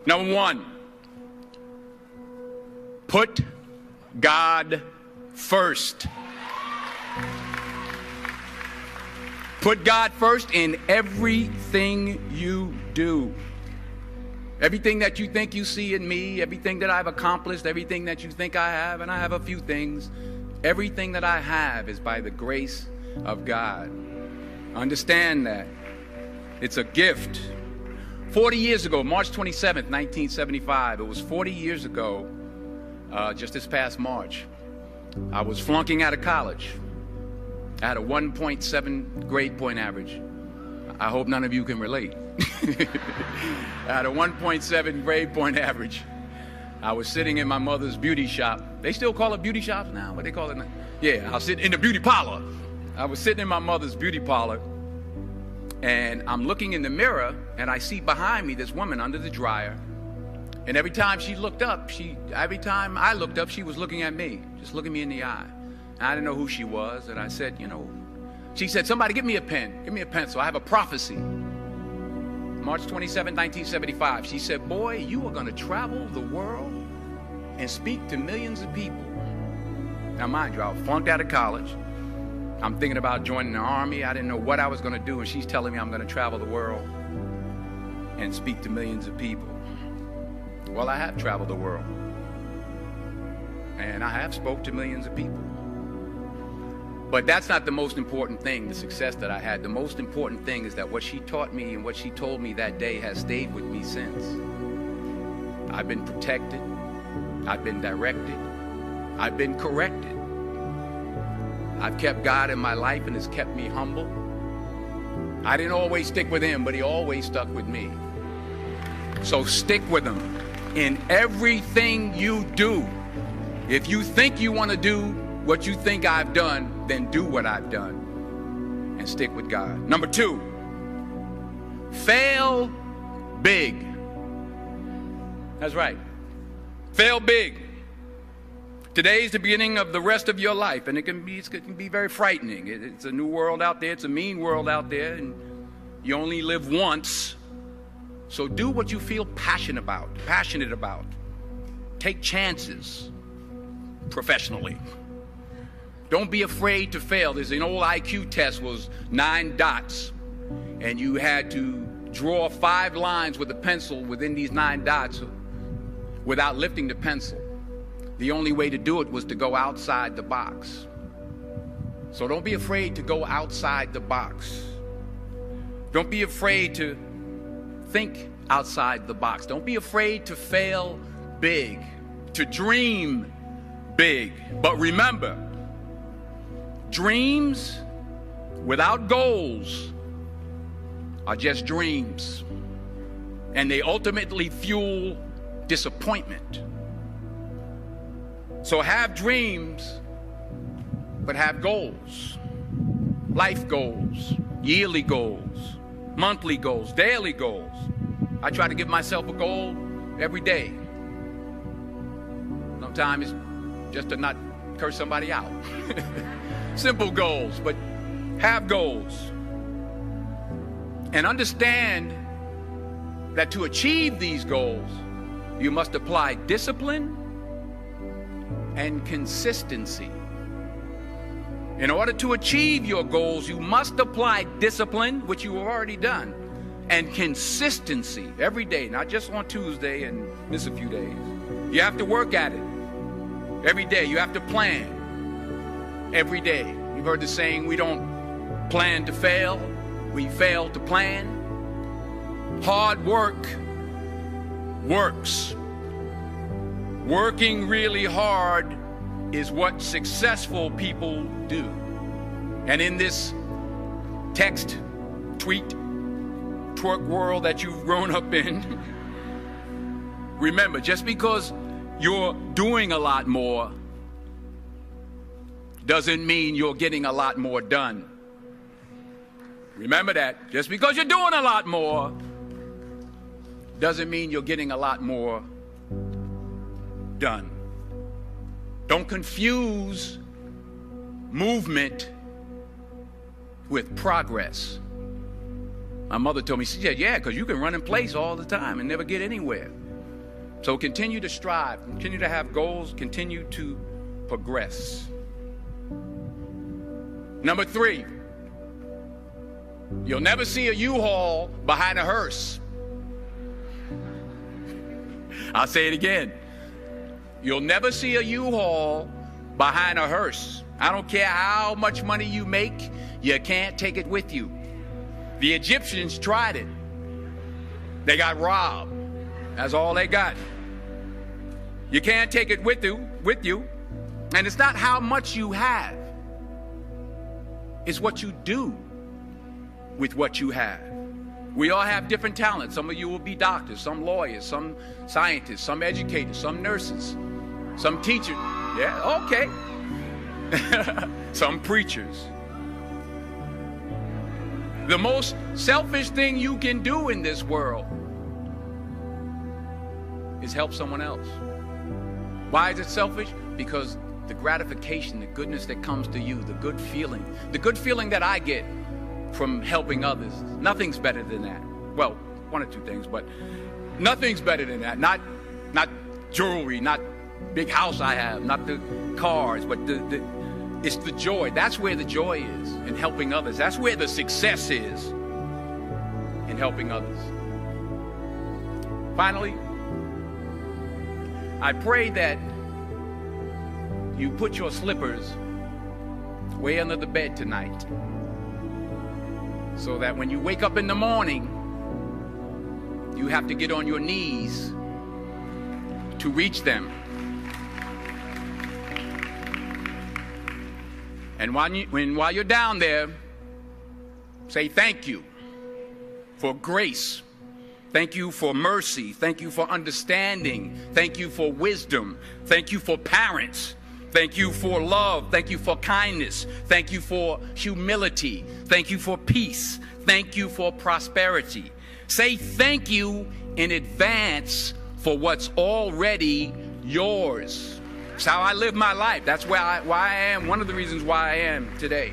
Number one, put God first. Put God first in everything you do. Everything that you think you see in me, everything that I've accomplished, everything that you think I have, and I have a few things, everything that I have is by the grace of God. Understand that. It's a gift. 40 years ago, March 27th, 1975, it was 40 years ago, just this past March, I was flunking out of college. I had a 1.7 grade point average. I hope none of you can relate. I had a 1.7 grade point average. I was sitting in my mother's beauty shop. They still call it beauty shops now? What they call it now? Yeah, I was sitting in the beauty parlor. I was sitting in my mother's beauty parlor, and I'm looking in the mirror, and I see behind me this woman under the dryer. And every time she looked up, every time I looked up, she was looking at me, just looking me in the eye. And I didn't know who she was, and I said, she said, somebody give me a pen, give me a pencil. I have a prophecy. March 27, 1975. She said, boy, you are going to travel the world and speak to millions of people. Now, mind you, I was flunked out of college. I'm thinking about joining the army. I didn't know what I was going to do, and she's telling me I'm going to travel the world and speak to millions of people. Well, I have traveled the world, and I have spoke to millions of people. But that's not the most important thing, the success that I had. The most important thing is that what she taught me and what she told me that day has stayed with me since. I've been protected. I've been directed. I've been corrected. I've kept God in my life, and it's kept me humble. I didn't always stick with him, but he always stuck with me. So stick with him in everything you do. If you think you want to do what you think I've done, then do what I've done and stick with God. Number two, fail big. That's right. Fail big. Today's the beginning of the rest of your life, and it can be very frightening. It's a new world out there. It's a mean world out there, and you only live once. So do what you feel passionate about. Take chances professionally. Don't be afraid to fail. There's an old IQ test, was 9 dots, and you had to draw 5 lines with a pencil within these 9 dots without lifting the pencil. The only way to do it was to go outside the box. So don't be afraid to go outside the box. Don't be afraid to think outside the box. Don't be afraid to fail big, to dream big. But remember, dreams without goals are just dreams, and they ultimately fuel disappointment. So have dreams, but have goals. Life goals, yearly goals, monthly goals, daily goals. I try to give myself a goal every day. Sometimes it's just to not curse somebody out. Simple goals, but have goals. And understand that to achieve these goals, you must apply discipline and consistency. In order to achieve your goals, you must apply discipline, which you have already done, and consistency every day, not just on Tuesday and miss a few days. You have to work at it every day. You have to plan every day. You've heard the saying, we don't plan to fail, we fail to plan. Hard work works. Working really hard is what successful people do. And in this text, tweet, twerk world that you've grown up in, remember, just because you're doing a lot more doesn't mean you're getting a lot more done. Remember that. Just because you're doing a lot more doesn't mean you're getting a lot more done. Don't confuse movement with progress. My mother told me, she said, yeah, because you can run in place all the time and never get anywhere. So continue to strive, continue to have goals, continue to progress. Number 3, you'll never see a U-Haul behind a hearse. I'll say it again. You'll never see a U-Haul behind a hearse. I don't care how much money you make, you can't take it with you. The Egyptians tried it. They got robbed. That's all they got. You can't take it with you. And it's not how much you have. It's what you do with what you have. We all have different talents. Some of you will be doctors, some lawyers, some scientists, some educators, some nurses, some teachers. Yeah, okay. Some preachers. The most selfish thing you can do in this world is help someone else. Why is it selfish? Because the gratification, the goodness that comes to you, the good feeling that I get from helping others, nothing's better than that. Well, one or two things, but nothing's better than that. Not jewelry, not big house I have, not the cars, but it's the joy. That's where the joy is, in helping others. That's where the success is, in helping others. Finally, I pray that you put your slippers way under the bed tonight, so that when you wake up in the morning, you have to get on your knees to reach them. And while you're down there, say thank you for grace. Thank you for mercy. Thank you for understanding. Thank you for wisdom. Thank you for parents. Thank you for love. Thank you for kindness. Thank you for humility. Thank you for peace. Thank you for prosperity. Say thank you in advance for what's already yours. It's how I live my life. That's why I am, one of the reasons why I am today.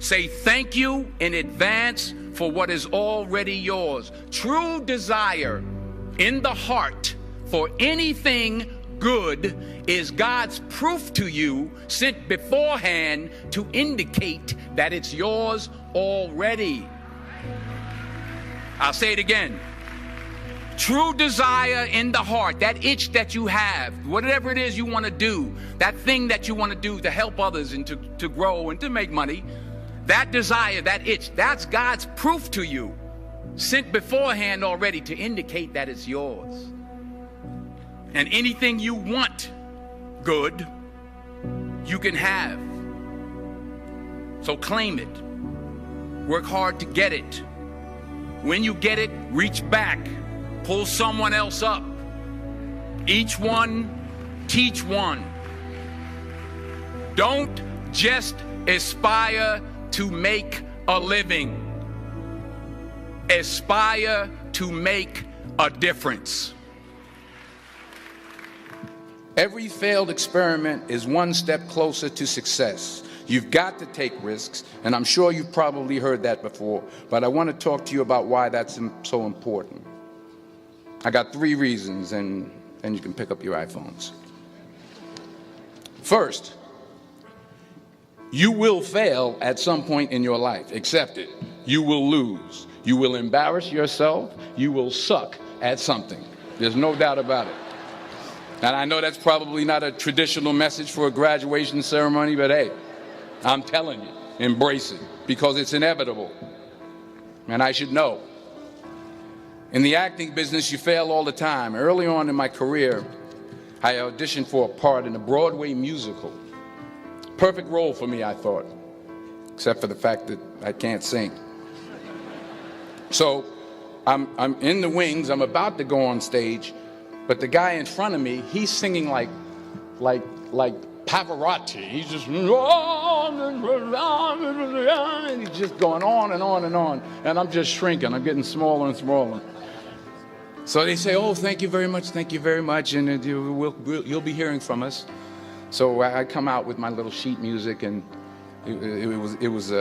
Say thank you in advance for what is already yours. True desire in the heart for anything good is God's proof to you, sent beforehand to indicate that it's yours already. I'll say it again. True desire in the heart, that itch that you have, whatever it is you want to do, that thing that you want to do to help others and to grow and to make money, that desire, that itch, that's God's proof to you, sent beforehand already to indicate that it's yours. And anything you want good, you can have. So claim it. Work hard to get it. When you get it, reach back. Pull someone else up. Each one, teach one. Don't just aspire to make a living. Aspire to make a difference. Every failed experiment is one step closer to success. You've got to take risks, and I'm sure you've probably heard that before, but I want to talk to you about why that's so important. I got 3 reasons, and you can pick up your iPhones. First, you will fail at some point in your life. Accept it. You will lose. You will embarrass yourself. You will suck at something. There's no doubt about it. And I know that's probably not a traditional message for a graduation ceremony, but hey, I'm telling you, embrace it, because it's inevitable. And I should know. In the acting business, you fail all the time. Early on in my career, I auditioned for a part in a Broadway musical. Perfect role for me, I thought, except for the fact that I can't sing. So I'm in the wings, I'm about to go on stage, but the guy in front of me, he's singing like Pavarotti. He's just, and he's just going on and on and on. And I'm just shrinking. I'm getting smaller and smaller. So they say, oh, thank you very much, and you'll be hearing from us. So I come out with my little sheet music, and it was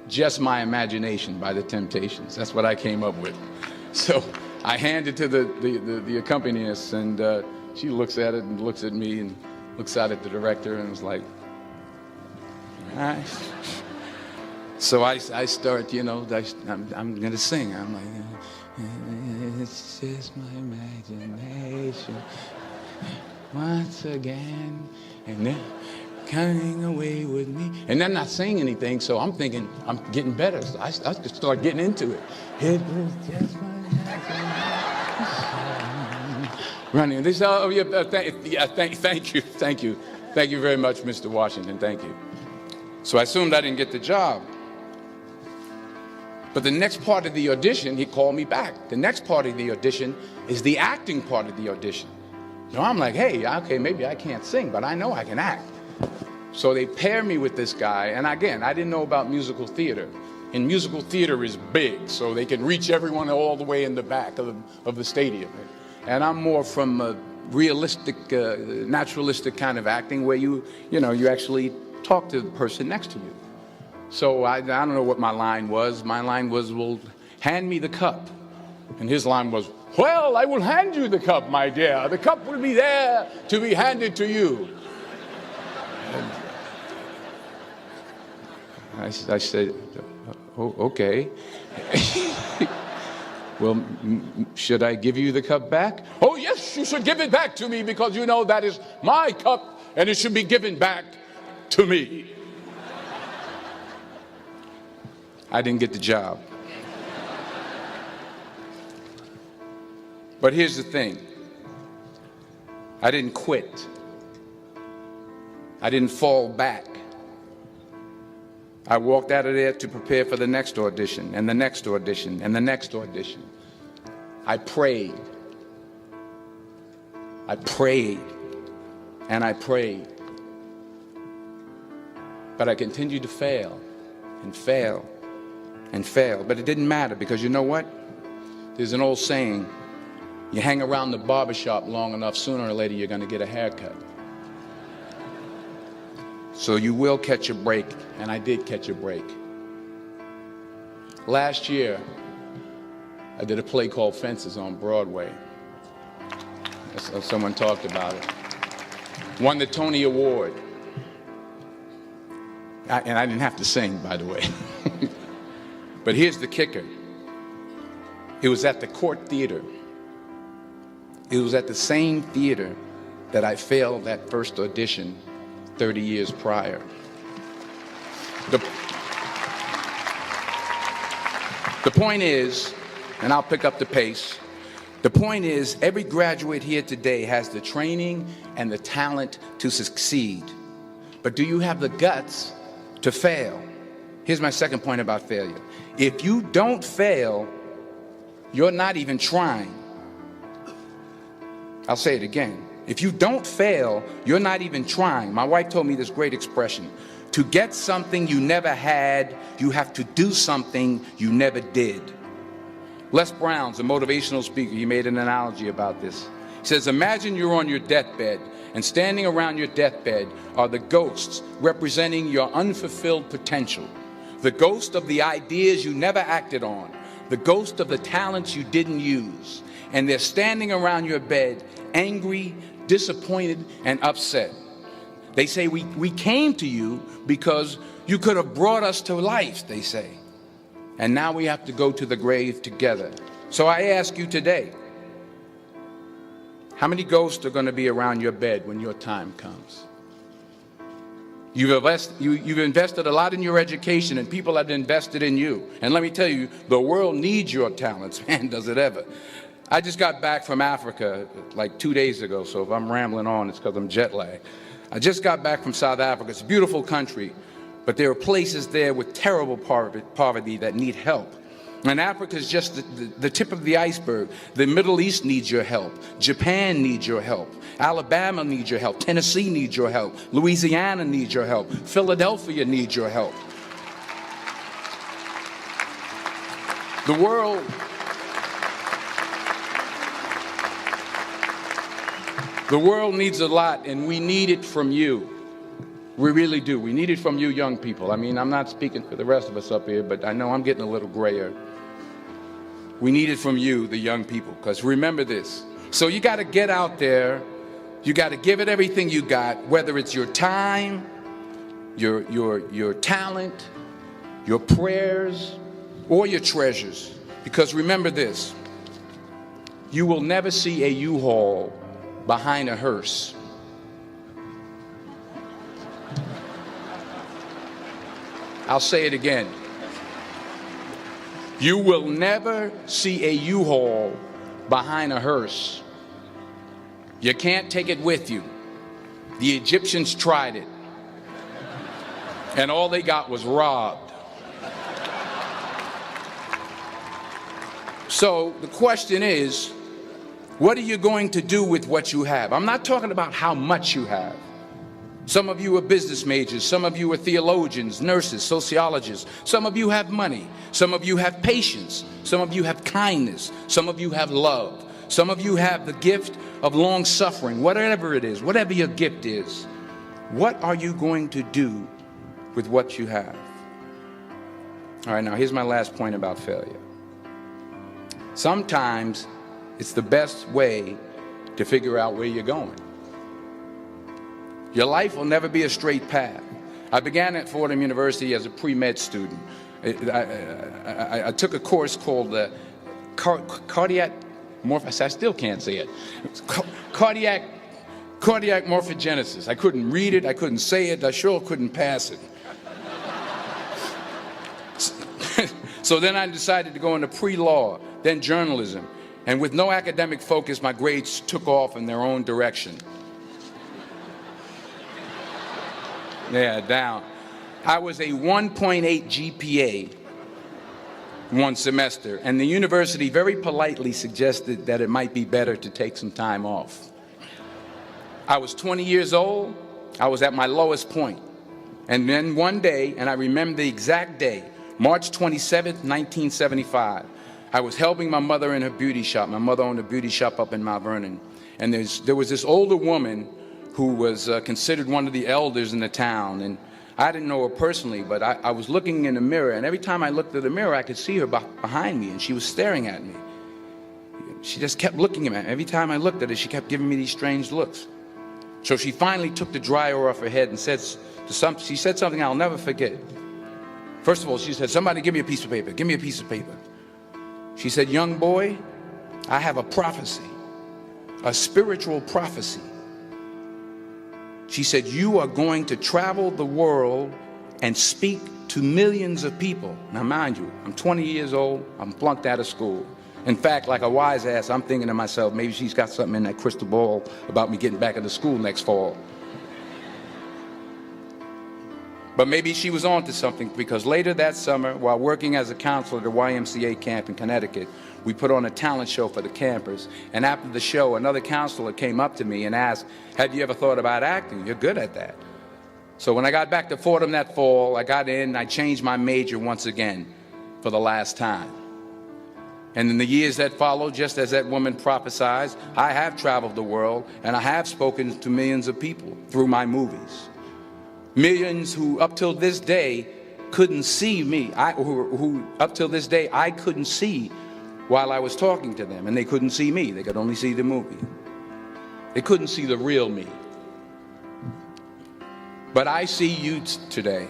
Just My Imagination by the Temptations. That's what I came up with. So I hand it to the accompanist, and she looks at it and looks at me and looks out at the director and was like, all right. So I start, I'm going to sing. I'm like, it's just my imagination once again, and then coming away with me. And they're not saying anything, so I'm thinking I'm getting better. So I just start getting into it. It was just my imagination. Running. They say, oh, yeah, thank you very much, Mr. Washington. Thank you. So I assumed I didn't get the job. But the next part of the audition, he called me back. The next part of the audition is the acting part of the audition. So I'm like, hey, okay, maybe I can't sing, but I know I can act. So they pair me with this guy, and again, I didn't know about musical theater. And musical theater is big, so they can reach everyone all the way in the back of the stadium. And I'm more from a realistic, naturalistic kind of acting where you actually talk to the person next to you. So I don't know what my line was. My line was, well, hand me the cup. And his line was, well, I will hand you the cup, my dear. The cup will be there to be handed to you. I said, oh, okay. Well, should I give you the cup back? Oh, yes, you should give it back to me because you know that is my cup and it should be given back to me. I didn't get the job. But here's the thing. I didn't quit. I didn't fall back. I walked out of there to prepare for the next audition, and the next audition, and the next audition. I prayed. I prayed, and I prayed. But I continued to fail, and fail, and fail. But it didn't matter, because you know what? There's an old saying, you hang around the barbershop long enough, sooner or later you're going to get a haircut. So you will catch a break, and I did catch a break. Last year, I did a play called Fences on Broadway. Someone talked about it. Won the Tony Award. And I didn't have to sing, by the way. But here's the kicker. It was at the Court Theater. It was at the same theater that I failed that first audition 30 years prior. The point is, and I'll pick up the pace, the point is every graduate here today has the training and the talent to succeed. But do you have the guts to fail? Here's my second point about failure. If you don't fail, you're not even trying. I'll say it again. If you don't fail, you're not even trying. My wife told me this great expression. To get something you never had, you have to do something you never did. Les Brown's a motivational speaker. He made an analogy about this. He says, imagine you're on your deathbed, and standing around your deathbed are the ghosts representing your unfulfilled potential. The ghost of the ideas you never acted on. The ghost of the talents you didn't use. And they're standing around your bed, angry, disappointed, and upset. They say, we came to you because you could have brought us to life, they say. And now we have to go to the grave together. So I ask you today, how many ghosts are going to be around your bed when your time comes? You've invested a lot in your education, and people have invested in you. And let me tell you, the world needs your talents, man, does it ever. I just got back from Africa like 2 days ago, so if I'm rambling on, it's because I'm jet lagged. I just got back from South Africa. It's a beautiful country, but there are places there with terrible poverty that need help. And Africa is just the tip of the iceberg. The Middle East needs your help. Japan needs your help. Alabama needs your help. Tennessee needs your help. Louisiana needs your help. Philadelphia needs your help. The world needs a lot, and we need it from you. We really do. We need it from you young people. I mean, I'm not speaking for the rest of us up here, but I know I'm getting a little grayer. We need it from you, the young people, because remember this. So you got to get out there. You got to give it everything you got, whether it's your time, your talent, your prayers, or your treasures. Because remember this, you will never see a U-Haul behind a hearse. I'll say it again. You will never see a U-Haul behind a hearse. You can't take it with you. The Egyptians tried it, and all they got was robbed. So the question is, what are you going to do with what you have? I'm not talking about how much you have. Some of you are business majors. Some of you are theologians, nurses, sociologists. Some of you have money. Some of you have patience. Some of you have kindness. Some of you have love. Some of you have the gift of long suffering. Whatever it is, whatever your gift is, what are you going to do with what you have? All right, now here's my last point about failure. Sometimes it's the best way to figure out where you're going. Your life will never be a straight path. I began at Fordham University as a pre-med student. I took a course called cardiac morphogenesis. I still can't say it. Cardiac morphogenesis. I couldn't read it. I couldn't say it. I sure couldn't pass it. So then I decided to go into pre-law, then journalism. And with no academic focus, my grades took off in their own direction. Yeah, down. I was a 1.8 GPA one semester, and the university very politely suggested that it might be better to take some time off. I was 20 years old. I was at my lowest point. And then one day, and I remember the exact day, March 27th, 1975, I was helping my mother in her beauty shop. My mother owned a beauty shop up in Mount Vernon. And there was this older woman who was considered one of the elders in the town. And I didn't know her personally, but I was looking in the mirror, and every time I looked at the mirror, I could see her behind me, and she was staring at me. She just kept looking at me. Every time I looked at her, she kept giving me these strange looks. So she finally took the dryer off her head and she said something I'll never forget. First of all, she said, "Somebody give me a piece of paper. Give me a piece of paper." She said, "Young boy, I have a prophecy, a spiritual prophecy." She said, "You are going to travel the world and speak to millions of people." Now, mind you, I'm 20 years old. I'm flunked out of school. In fact, like a wise ass, I'm thinking to myself, maybe she's got something in that crystal ball about me getting back into school next fall. But maybe she was on to something, because later that summer, while working as a counselor at a YMCA camp in Connecticut, we put on a talent show for the campers. And after the show, another counselor came up to me and asked, "Have you ever thought about acting? You're good at that." So when I got back to Fordham that fall, I got in and I changed my major once again for the last time. And in the years that followed, just as that woman prophesied, I have traveled the world and I have spoken to millions of people through my movies. Millions who up till this day couldn't see me, who up till this day I couldn't see while I was talking to them, and they couldn't see me. They could only see the movie. They couldn't see the real me. But I see you today,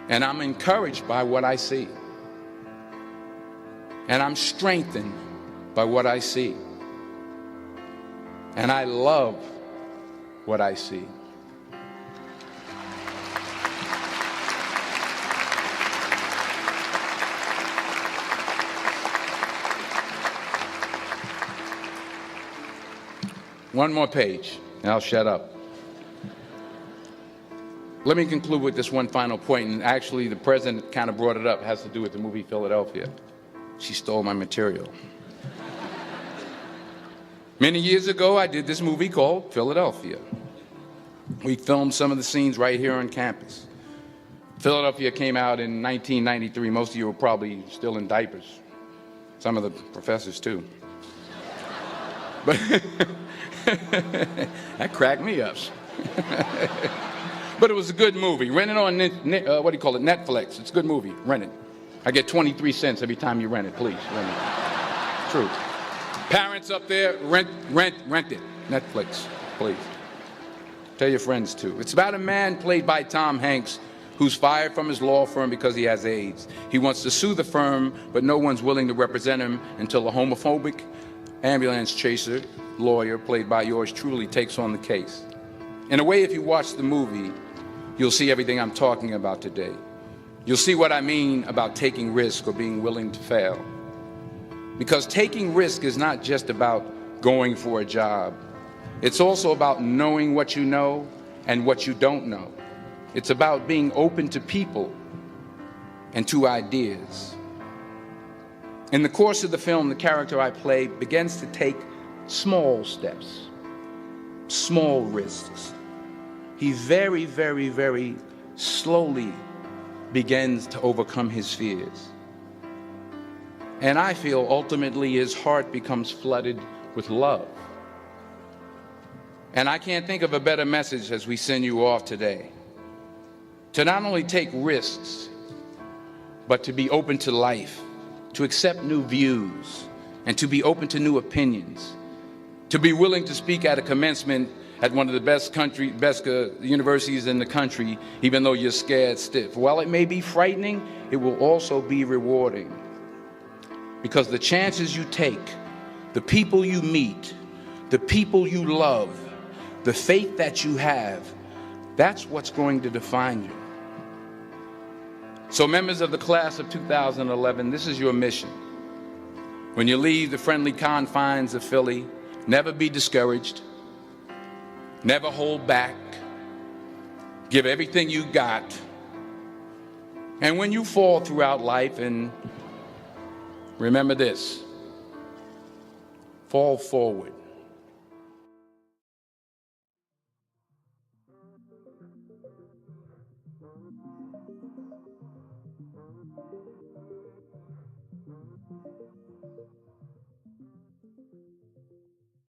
and I'm encouraged by what I see. And I'm strengthened by what I see. And I love what I see. One more page, and I'll shut up. Let me conclude with this one final point, and actually the president kind of brought it up. It has to do with the movie Philadelphia. She stole my material. Many years ago, I did this movie called Philadelphia. We filmed some of the scenes right here on campus. Philadelphia came out in 1993. Most of you were probably still in diapers. Some of the professors, too. But that cracked me up. But it was a good movie. Rent it on, Netflix. It's a good movie. Rent it. I get 23 cents every time you rent it, please. Rent it. True. Parents up there, rent it. Netflix, please. Tell your friends too. It's about a man played by Tom Hanks who's fired from his law firm because he has AIDS. He wants to sue the firm, but no one's willing to represent him until a homophobic ambulance chaser lawyer, played by yours truly, takes on the case. In a way, if you watch the movie, you'll see everything I'm talking about today. You'll see what I mean about taking risk or being willing to fail. Because taking risk is not just about going for a job. It's also about knowing what you know and what you don't know. It's about being open to people and to ideas. In the course of the film, the character I play begins to take small steps, small risks. He very, very, very slowly begins to overcome his fears. And I feel ultimately his heart becomes flooded with love. And I can't think of a better message as we send you off today. To not only take risks, but to be open to life, to accept new views, and to be open to new opinions, to be willing to speak at a commencement at one of the best universities in the country, even though you're scared stiff. While it may be frightening, it will also be rewarding. Because the chances you take, the people you meet, the people you love, the faith that you have, that's what's going to define you. So members of the class of 2011, this is your mission. When you leave the friendly confines of Philly, never be discouraged, never hold back, give everything you got. And when you fall throughout life, and remember this, fall forward.